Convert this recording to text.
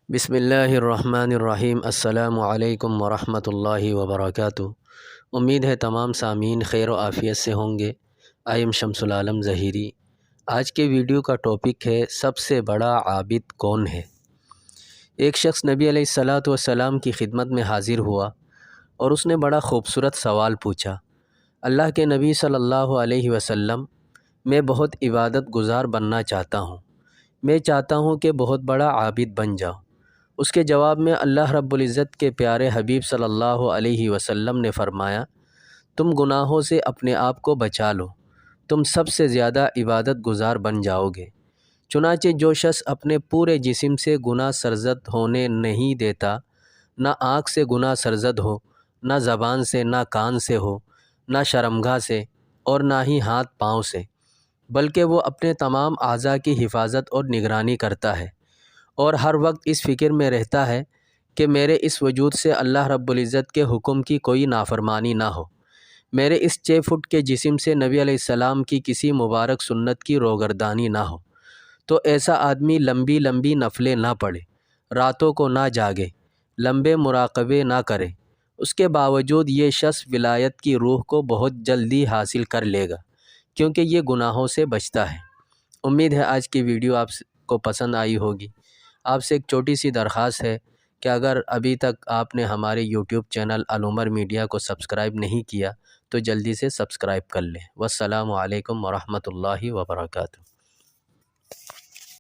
بسم اللہ الرحمن الرحیم۔ السلام علیکم ورحمۃ اللہ وبرکاتہ۔ امید ہے تمام سامعین خیر و عافیت سے ہوں گے۔ آئی ایم شمس العالم ظہیری۔ آج کے ویڈیو کا ٹاپک ہے سب سے بڑا عابد کون ہے؟ ایک شخص نبی علیہ الصلاۃ والسلام کی خدمت میں حاضر ہوا اور اس نے بڑا خوبصورت سوال پوچھا۔ اللہ کے نبی صلی اللہ علیہ وسلم، میں بہت عبادت گزار بننا چاہتا ہوں، میں چاہتا ہوں کہ بہت بڑا عابد بن جاؤں۔ اس کے جواب میں اللہ رب العزت کے پیارے حبیب صلی اللہ علیہ وسلم نے فرمایا، تم گناہوں سے اپنے آپ کو بچا لو، تم سب سے زیادہ عبادت گزار بن جاؤ گے۔ چنانچہ جو شخص اپنے پورے جسم سے گناہ سرزد ہونے نہیں دیتا، نہ آنکھ سے گناہ سرزد ہو، نہ زبان سے، نہ کان سے ہو، نہ شرمگاہ سے، اور نہ ہی ہاتھ پاؤں سے، بلکہ وہ اپنے تمام اعضاء کی حفاظت اور نگرانی کرتا ہے اور ہر وقت اس فکر میں رہتا ہے کہ میرے اس وجود سے اللہ رب العزت کے حکم کی کوئی نافرمانی نہ ہو، میرے اس 6 فٹ کے جسم سے نبی علیہ السلام کی کسی مبارک سنت کی روگردانی نہ ہو، تو ایسا آدمی لمبی لمبی نفلیں نہ پڑھے، راتوں کو نہ جاگے، لمبے مراقبے نہ کرے، اس کے باوجود یہ شخص ولایت کی روح کو بہت جلدی حاصل کر لے گا، کیونکہ یہ گناہوں سے بچتا ہے۔ امید ہے آج کی ویڈیو آپ کو پسند آئی ہوگی۔ آپ سے ایک چھوٹی سی درخواست ہے کہ اگر ابھی تک آپ نے ہمارے یوٹیوب چینل العمر میڈیا کو سبسکرائب نہیں کیا تو جلدی سے سبسکرائب کر لیں۔ والسلام علیکم ورحمۃ اللہ وبرکاتہ۔